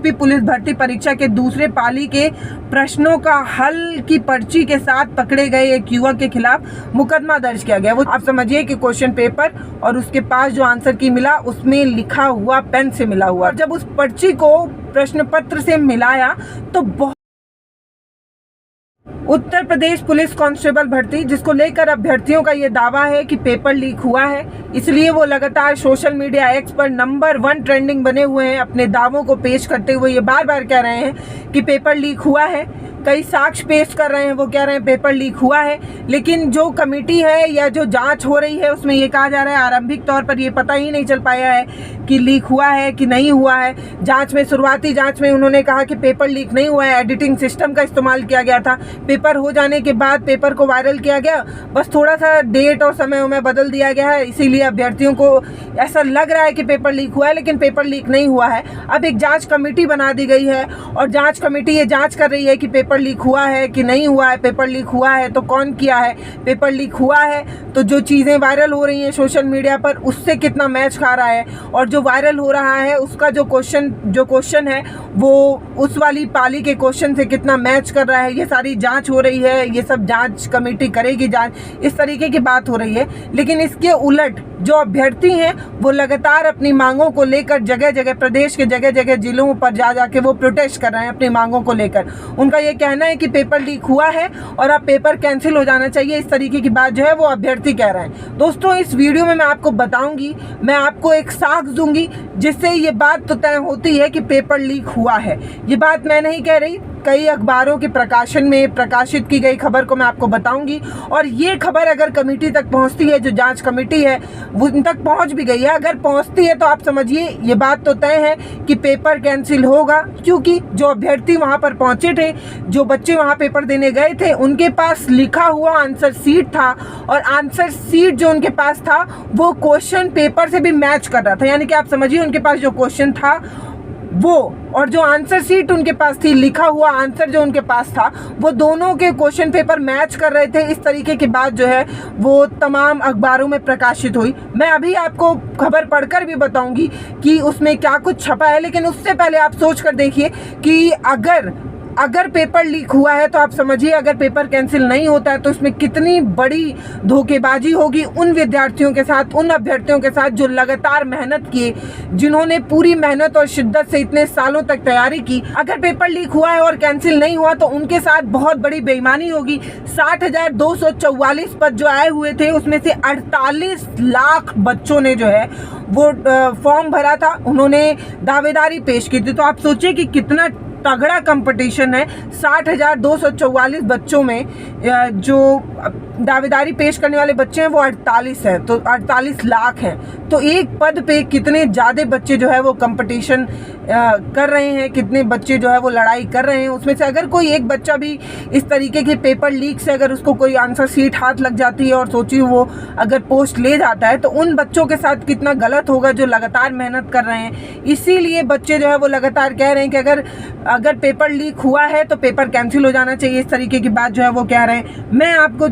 UP police भर्ती परीक्षा के दूसरे पाली के प्रश्नों का हल की पर्ची के साथ पकड़े गए एक युवक के खिलाफ मुकदमा दर्ज किया गया। वो आप समझिए कि क्वेश्चन पेपर और उसके पास जो आंसर की मिला उसमें लिखा हुआ पेन से मिला हुआ। जब उस पर्ची को प्रश्न पत्र से मिलाया तो उत्तर प्रदेश पुलिस कांस्टेबल भर्ती, जिसको लेकर अभ्यर्थियों का ये दावा है कि पेपर लीक हुआ है, इसलिए वो लगातार सोशल मीडिया एक्स पर नंबर 1 ट्रेंडिंग बने हुए हैं। अपने दावों को पेश करते हुए ये बार बार कह रहे हैं कि पेपर लीक हुआ है। कई साक्ष्य पेश कर रहे हैं, वो कह रहे हैं पेपर लीक हुआ है। लेकिन जो कमेटी है या जो जांच हो रही है उसमें ये कहा जा रहा है आरंभिक तौर पर ये पता ही नहीं चल पाया है कि लीक हुआ है कि नहीं हुआ है। जांच में, शुरुआती जांच में उन्होंने कहा कि पेपर लीक नहीं हुआ है, एडिटिंग सिस्टम का इस्तेमाल किया गया था। पेपर हो जाने के बाद पेपर को वायरल किया गया, बस थोड़ा सा डेट और समय में बदल दिया गया है, इसीलिए अभ्यर्थियों को ऐसा लग रहा है कि पेपर लीक हुआ है, लेकिन पेपर लीक नहीं हुआ है। अब एक जाँच कमेटी बना दी गई है और जाँच कमेटी ये जाँच कर रही है कि पेपर लीक हुआ है कि नहीं हुआ है। पेपर लीक हुआ है तो कौन किया है, पेपर लीक हुआ है तो जो चीज़ें वायरल हो रही हैं सोशल मीडिया पर उससे कितना मैच खा रहा है, और जो वायरल हो रहा है उसका जो क्वेश्चन है वो उस वाली पाली के क्वेश्चन से कितना मैच कर रहा है। ये सारी जांच हो रही है, ये सब जांच कमेटी करेगी जांच, इस तरीके की बात हो रही है। लेकिन इसके उलट जो अभ्यर्थी हैं वो लगातार अपनी मांगों को लेकर जगह जगह, प्रदेश के जगह जगह जिलों पर जाके वो प्रोटेस्ट कर रहे हैं अपनी मांगों को लेकर। उनका ये कहना है कि पेपर लीक हुआ है और अब पेपर कैंसिल हो जाना चाहिए, इस तरीके की बात जो है वो अभ्यर्थी कह रहे हैं। दोस्तों, इस वीडियो में मैं आपको बताऊंगी, मैं आपको एक साक्ष्य दूंगी जिससे ये बात तो तय होती है कि पेपर लीक हुआ है। ये बात मैं नहीं कह रही, कई अखबारों के प्रकाशन में प्रकाशित की गई खबर को मैं आपको बताऊंगी। और ये खबर अगर कमेटी तक पहुंचती है, जो जांच कमेटी है वो उन तक पहुंच भी गई है, अगर पहुंचती है तो आप समझिए ये बात तो तय है कि पेपर कैंसिल होगा। क्योंकि जो अभ्यर्थी वहां पर पहुंचे थे, जो बच्चे वहां पेपर देने गए थे, उनके पास लिखा हुआ आंसर सीट था और आंसर सीट जो उनके पास था वो क्वेश्चन पेपर से भी मैच कर रहा था। यानी कि आप समझिए उनके पास जो क्वेश्चन था वो और जो आंसर सीट उनके पास थी, लिखा हुआ आंसर जो उनके पास था, वो दोनों के क्वेश्चन पेपर मैच कर रहे थे। इस तरीके की बात जो है वो तमाम अखबारों में प्रकाशित हुई। मैं अभी आपको खबर पढ़कर भी बताऊंगी कि उसमें क्या कुछ छपा है, लेकिन उससे पहले आप सोच कर देखिए कि अगर पेपर लीक हुआ है तो आप समझिए अगर पेपर कैंसिल नहीं होता है तो इसमें कितनी बड़ी धोखेबाजी होगी उन विद्यार्थियों के साथ, उन अभ्यर्थियों के साथ जो लगातार मेहनत किए, जिन्होंने पूरी मेहनत और शिद्दत से इतने सालों तक तैयारी की। अगर पेपर लीक हुआ है और कैंसिल नहीं हुआ तो उनके साथ बहुत बड़ी बेईमानी होगी। 60,244 पद जो आए हुए थे उसमें से 48 लाख बच्चों ने जो है वो फॉर्म भरा था, उन्होंने दावेदारी पेश की थी। तो आप सोचिए कि कितना तगड़ा कंपटीशन है। 60,244 बच्चों में जो दावेदारी पेश करने वाले बच्चे हैं वो 48 हैं, तो 48 लाख हैं। तो एक पद पे कितने ज़्यादा बच्चे जो है वो कंपटीशन कर रहे हैं, कितने बच्चे जो है वो लड़ाई कर रहे हैं। उसमें से अगर कोई एक बच्चा भी इस तरीके के पेपर लीक से अगर उसको कोई आंसर सीट हाथ लग जाती है और सोचिए वो अगर पोस्ट ले जाता है तो उन बच्चों के साथ कितना गलत होगा जो लगातार मेहनत कर रहे हैं। इसीलिए बच्चे जो है वो लगातार कह रहे हैं कि अगर पेपर लीक हुआ है तो पेपर कैंसिल हो जाना चाहिए, इस तरीके की बात जो है वो कह रहे हैं। मैं आपको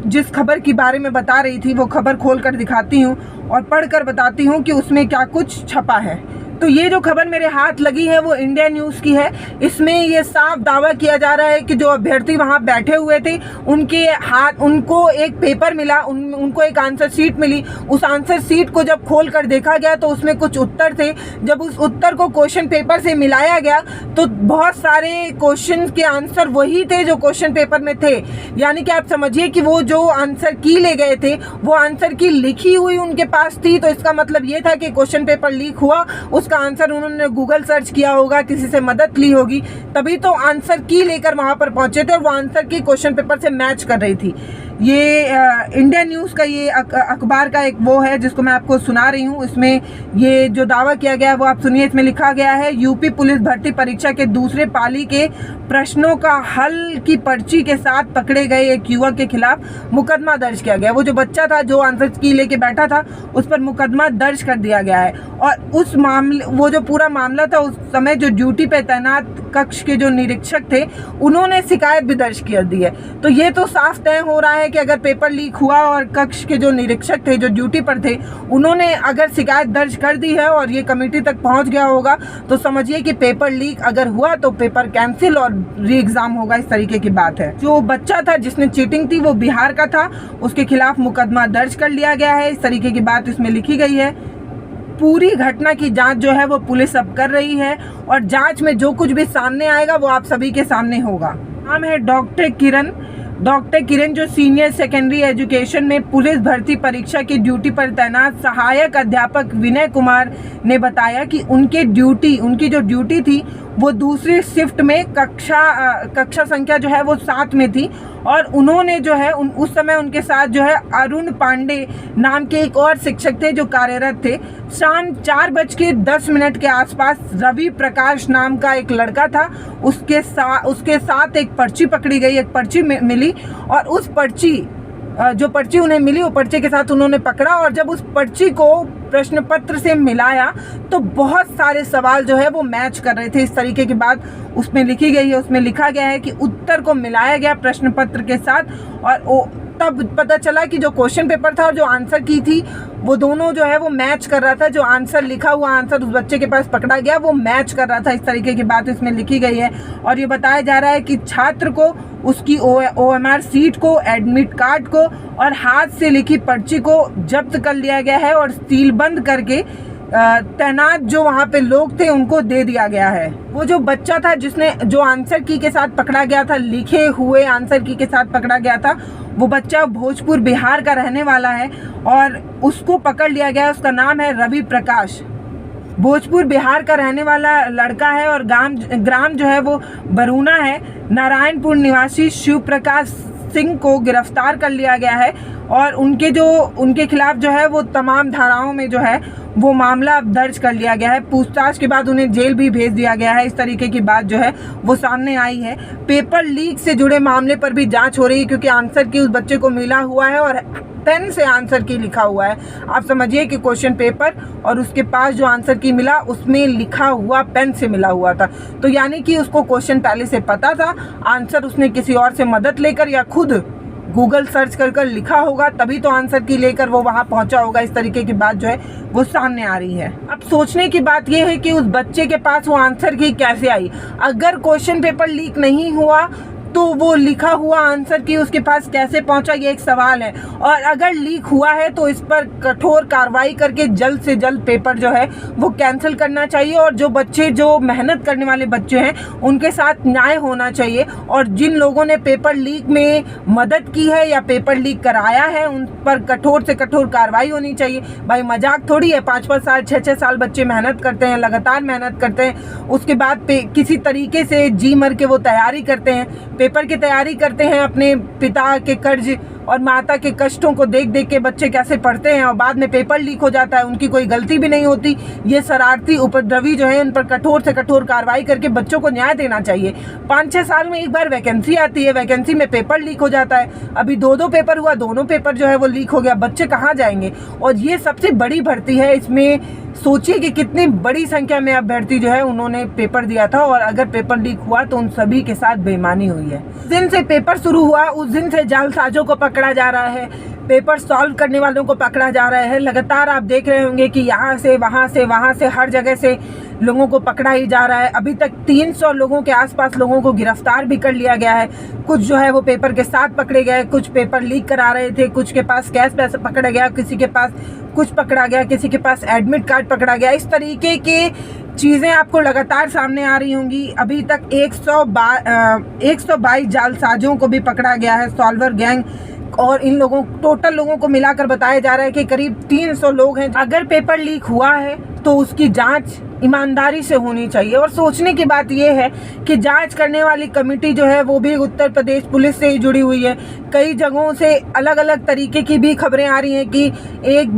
जिस खबर के बारे में बता रही थी वो खबर खोल कर दिखाती हूँ और पढ़कर बताती हूँ कि उसमें क्या कुछ छपा है। तो ये जो खबर मेरे हाथ लगी है वो इंडिया न्यूज़ की है। इसमें ये साफ दावा किया जा रहा है कि जो अभ्यर्थी वहाँ बैठे हुए थे उनको एक पेपर मिला, उनको एक आंसर सीट मिली। उस आंसर सीट को जब खोल कर देखा गया तो उसमें कुछ उत्तर थे। जब उस उत्तर को क्वेश्चन पेपर से मिलाया गया तो बहुत सारे क्वेश्चन के आंसर वही थे जो क्वेश्चन पेपर में थे। यानी कि आप समझिए कि वो जो आंसर की ले गए थे वो आंसर की लिखी हुई उनके पास थी। तो इसका मतलब ये था कि क्वेश्चन पेपर लीक हुआ, उसका आंसर उन्होंने गूगल सर्च किया होगा, किसी से मदद ली होगी, तभी तो आंसर की लेकर वहां पर पहुंचे थे और वो आंसर की क्वेश्चन पेपर से मैच कर रही थी। ये इंडिया न्यूज़ का ये अखबार का एक वो है जिसको मैं आपको सुना रही हूँ। इसमें ये जो दावा किया गया है वो आप सुनिए। इसमें लिखा गया है, यूपी पुलिस भर्ती परीक्षा के दूसरे पाली के प्रश्नों का हल की पर्ची के साथ पकड़े गए एक युवक के खिलाफ मुकदमा दर्ज किया गया। वो जो बच्चा था जो आंसर की लेके बैठा था उस पर मुकदमा दर्ज कर दिया गया है। और उस मामले, वो जो पूरा मामला था, उस समय जो ड्यूटी पे तैनात कक्ष के जो निरीक्षक थे उन्होंने शिकायत भी दर्ज कर दी है। तो ये तो साफ तय हो रहा है कि अगर पेपर लीक हुआ और कक्ष के जो निरीक्षक थे, जो ड्यूटी पर थे, उन्होंने अगर शिकायत दर्ज कर दी है और ये कमेटी तक पहुंच गया होगा तो समझिए कि पेपर लीक अगर हुआ तो पेपर कैंसिल और री एग्जाम होगा, इस तरीके की बात है। जो बच्चा था जिसने चीटिंग थी वो बिहार का था, उसके खिलाफ मुकदमा दर्ज कर लिया गया है, इस तरीके की बात इसमें लिखी गई है। पूरी घटना की जांच जो है वो पुलिस अब कर रही है और जांच में जो कुछ भी सामने आएगा वो आप सभी के सामने होगा। नाम है डॉक्टर किरण जो सीनियर सेकेंडरी एजुकेशन में पुलिस भर्ती परीक्षा की ड्यूटी पर तैनात सहायक अध्यापक विनय कुमार ने बताया कि उनकी जो ड्यूटी थी वो दूसरी शिफ्ट में कक्षा संख्या जो है वो 7 में थी और उन्होंने जो है उस समय उनके साथ जो है अरुण पांडे नाम के एक और शिक्षक थे जो कार्यरत थे। शाम 4:10 के आसपास रवि प्रकाश नाम का एक लड़का था, उसके साथ एक पर्ची पकड़ी गई, एक पर्ची मिली और उस जो पर्ची उन्हें मिली वो पर्ची के साथ उन्होंने पकड़ा और जब उस पर्ची को प्रश्न पत्र से मिलाया तो बहुत सारे सवाल जो है वो मैच कर रहे थे, इस तरीके की बात उसमें लिखी गई है। उसमें लिखा गया है कि उत्तर को मिलाया गया प्रश्न पत्र के साथ और तब पता चला कि जो क्वेश्चन पेपर था और जो आंसर की थी वो दोनों जो है वो मैच कर रहा था। जो आंसर लिखा हुआ आंसर उस बच्चे के पास पकड़ा गया वो मैच कर रहा था, इस तरीके की बात इसमें लिखी गई है। और ये बताया जा रहा है कि छात्र को उसकी OMR सीट को, एडमिट कार्ड को और हाथ से लिखी पर्ची को जब्त कर लिया गया है और सीलबंद करके तैनात जो वहाँ पे लोग थे उनको दे दिया गया है। वो जो बच्चा था जिसने जो आंसर की के साथ पकड़ा गया था, लिखे हुए आंसर की के साथ पकड़ा गया था, वो बच्चा भोजपुर बिहार का रहने वाला है और उसको पकड़ लिया गया। उसका नाम है रवि प्रकाश, भोजपुर बिहार का रहने वाला लड़का है और ग्राम जो है वो बरूना है। नारायणपुर निवासी शिव प्रकाश सिंह को गिरफ्तार कर लिया गया है और उनके खिलाफ जो है वो तमाम धाराओं में जो है वो मामला दर्ज कर लिया गया है। पूछताछ के बाद उन्हें जेल भी भेज दिया गया है, इस तरीके की बात जो है वो सामने आई है। पेपर लीक से जुड़े मामले पर भी जांच हो रही है क्योंकि आंसर की उस बच्चे को मिला हुआ है और पेन से आंसर की लिखा हुआ है। आप समझिए कि क्वेश्चन पेपर और उसके पास जो आंसर की मिला उसमें लिखा हुआ पेन से मिला हुआ था, तो यानी कि उसको क्वेश्चन पहले से पता था, आंसर उसने किसी और से मदद लेकर या खुद गूगल सर्च कर लिखा होगा, तभी तो आंसर की लेकर वो वहाँ पहुँचा होगा, इस तरीके की बात जो है वो सामने आ रही है। अब सोचने की बात ये है कि उस बच्चे के पास वो आंसर की कैसे आई। अगर क्वेश्चन पेपर लीक नहीं हुआ तो वो लिखा हुआ आंसर की उसके पास कैसे पहुंचा, ये एक सवाल है। और अगर लीक हुआ है तो इस पर कठोर कार्रवाई करके जल्द से जल्द पेपर जो है वो कैंसिल करना चाहिए और जो बच्चे जो मेहनत करने वाले बच्चे हैं उनके साथ न्याय होना चाहिए और जिन लोगों ने पेपर लीक में मदद की है या पेपर लीक कराया है उन पर कठोर से कठोर कार्रवाई होनी चाहिए। भाई मजाक थोड़ी है, 5-5 साल 6-6 साल बच्चे मेहनत करते हैं, लगातार मेहनत करते हैं, उसके बाद किसी तरीके से जी मर के वो तैयारी करते हैं, पेपर की तैयारी करते हैं, अपने पिता के कर्ज और माता के कष्टों को देख देख के बच्चे कैसे पढ़ते हैं और बाद में पेपर लीक हो जाता है, उनकी कोई गलती भी नहीं होती। ये शरारती उपद्रवी जो है उन पर कठोर से कठोर कार्रवाई करके बच्चों को न्याय देना चाहिए। 5-6 साल में एक बार वैकेंसी आती है, वैकेंसी में पेपर लीक हो जाता है। अभी 2-2 पेपर हुआ, दोनों पेपर जो है वो लीक हो गया, बच्चे कहाँ जाएंगे। और ये सबसे बड़ी भर्ती है, इसमें सोचिए कि कितनी बड़ी संख्या में अभ्यर्थी जो है उन्होंने पेपर दिया था और अगर पेपर लीक हुआ तो उन सभी के साथ बेईमानी हुई है। जिस दिन से पेपर शुरू हुआ उस दिन से जालसाजों को पकड़ा जा रहा है, पेपर सॉल्व करने वालों को पकड़ा जा रहा है। लगातार आप देख रहे होंगे कि यहाँ से वहाँ से हर जगह से लोगों को पकड़ा ही जा रहा है। अभी तक 300 लोगों के आसपास लोगों को गिरफ्तार भी कर लिया गया है। कुछ जो है वो पेपर के साथ पकड़े गए, कुछ पेपर लीक करा रहे थे, कुछ के पास कैश पैसा पकड़ा गया, किसी के पास कुछ पकड़ा गया, किसी के पास एडमिट कार्ड पकड़ा गया। इस तरीके के चीज़ें आपको लगातार सामने आ रही होंगी। अभी तक 122 जालसाजों को भी पकड़ा गया है, सॉल्वर गैंग, और इन टोटल लोगों को मिलाकर बताया जा रहा है कि करीब 300 लोग हैं। अगर पेपर लीक हुआ है तो उसकी जांच ईमानदारी से होनी चाहिए। और सोचने की बात यह है कि जांच करने वाली कमेटी जो है वो भी उत्तर प्रदेश पुलिस से ही जुड़ी हुई है। कई जगहों से अलग अलग तरीके की भी खबरें आ रही हैं कि एक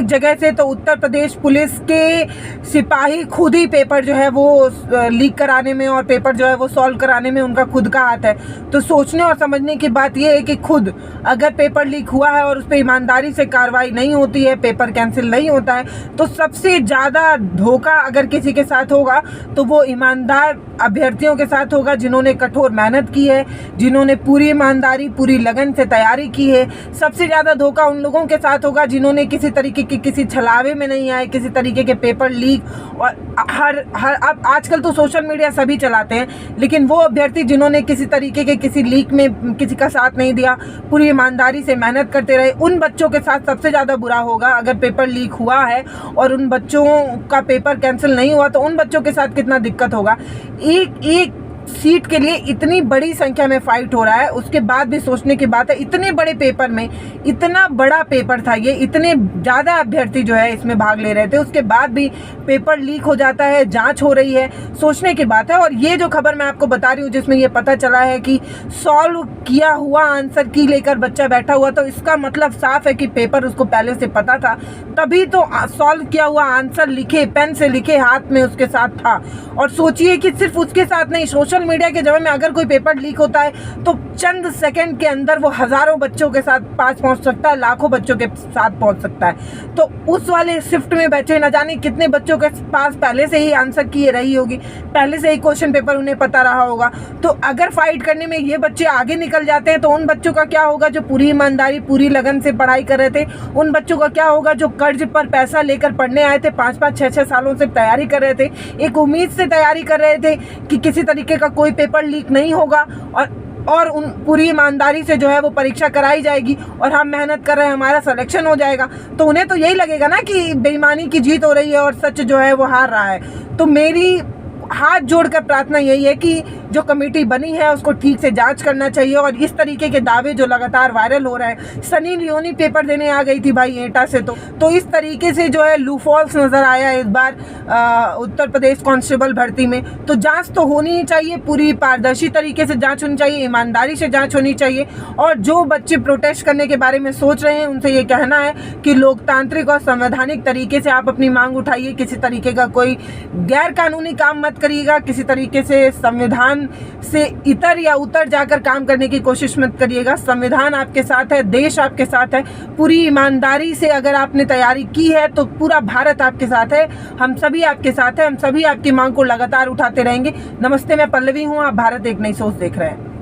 जगह से तो उत्तर प्रदेश पुलिस के सिपाही खुद ही पेपर जो है वो लीक कराने में और पेपर जो है वो सॉल्व कराने में उनका खुद का हाथ है। तो सोचने और समझने की बात यह है कि खुद अगर पेपर लीक हुआ है और उस पर ईमानदारी से कार्रवाई नहीं होती है, पेपर कैंसिल नहीं होता है, तो सबसे ज़्यादा धोखा अगर किसी के साथ होगा तो वो ईमानदार अभ्यर्थियों के साथ होगा, जिन्होंने कठोर मेहनत की है, जिन्होंने पूरी ईमानदारी पूरी लगन से तैयारी की है। सबसे ज़्यादा धोखा उन लोगों के साथ होगा जिन्होंने किसी तरीके के किसी छलावे में नहीं आए, किसी तरीके के पेपर लीक। और हर अब आजकल तो सोशल मीडिया सभी चलाते हैं, लेकिन वो अभ्यर्थी जिन्होंने किसी तरीके के किसी लीक में किसी का साथ नहीं दिया, पूरी ईमानदारी से मेहनत करते रहे, उन बच्चों के साथ सबसे ज़्यादा बुरा होगा। अगर पेपर लीक हुआ है और उन बच्चों का पेपर कैंसिल नहीं हुआ तो उन बच्चों के साथ कितना दिक्कत होगा। एक सीट के लिए इतनी बड़ी संख्या में फाइट हो रहा है, उसके बाद भी सोचने की बात है, इतने बड़े पेपर में, इतना बड़ा पेपर था ये, इतने ज़्यादा अभ्यर्थी जो है इसमें भाग ले रहे थे, उसके बाद भी पेपर लीक हो जाता है, जांच हो रही है, सोचने की बात है। और ये जो खबर मैं आपको बता रही हूँ जिसमें ये पता चला है कि सॉल्व किया हुआ आंसर की लेकर बच्चा बैठा हुआ, तो इसका मतलब साफ है कि पेपर उसको पहले से पता था, तभी तो सॉल्व किया हुआ आंसर लिखे, पेन से लिखे, हाथ में उसके साथ था। और सोचिए कि सिर्फ उसके साथ नहीं, सोशल मीडिया के जमाने में अगर कोई पेपर लीक होता है तो चंद सेकंड के अंदर वो हजारों बच्चों के साथ पास पहुंच सकता है, लाखों बच्चों के साथ पहुंच सकता है। तो उस वाले शिफ्ट में बैठे न जाने कितने बच्चों के पास पहले से ही आंसर की रही होगी, पहले से ही क्वेश्चन पेपर उन्हें पता रहा होगा। तो अगर फाइट करने में ये बच्चे आगे निकल जाते हैं तो उन बच्चों का क्या होगा जो पूरी ईमानदारी पूरी लगन से पढ़ाई कर रहे थे? उन बच्चों का क्या होगा जो कर्ज पर पैसा लेकर पढ़ने आए थे, 5-5, 6-6 सालों से तैयारी कर रहे थे, एक उम्मीद से तैयारी कर रहे थे कि किसी तरीके का कोई पेपर लीक नहीं होगा और उन पूरी ईमानदारी से जो है वो परीक्षा कराई जाएगी और हम मेहनत कर रहे हैं, हमारा सिलेक्शन हो जाएगा। तो उन्हें तो यही लगेगा ना कि बेईमानी की जीत हो रही है और सच जो है वो हार रहा है। तो मेरी हाथ जोड़कर प्रार्थना यही है कि जो कमेटी बनी है उसको ठीक से जांच करना चाहिए। और इस तरीके के दावे जो लगातार वायरल हो रहे हैं, सनी लियोनी पेपर देने आ गई थी भाई एटा से, तो इस तरीके से जो है लूफॉल्स नजर आया इस बार उत्तर प्रदेश कांस्टेबल भर्ती में। तो जांच तो होनी ही चाहिए, पूरी पारदर्शी तरीके से जांच होनी चाहिए, ईमानदारी से जांच होनी चाहिए। और जो बच्चे प्रोटेस्ट करने के बारे में सोच रहे हैं उनसे ये कहना है कि लोकतांत्रिक और संवैधानिक तरीके से आप अपनी मांग उठाइए, किसी तरीके का कोई गैर कानूनी काम मत करिएगा, किसी तरीके से संविधान से इतर या उतर जाकर काम करने की कोशिश मत करिएगा। संविधान आपके साथ है, देश आपके साथ है, पूरी ईमानदारी से अगर आपने तैयारी की है तो पूरा भारत आपके साथ है, हम सभी आपके साथ हैं, हम सभी आपकी मांग को लगातार उठाते रहेंगे। नमस्ते, मैं पल्लवी हूँ, आप भारत एक नई सोच देख रहे हैं।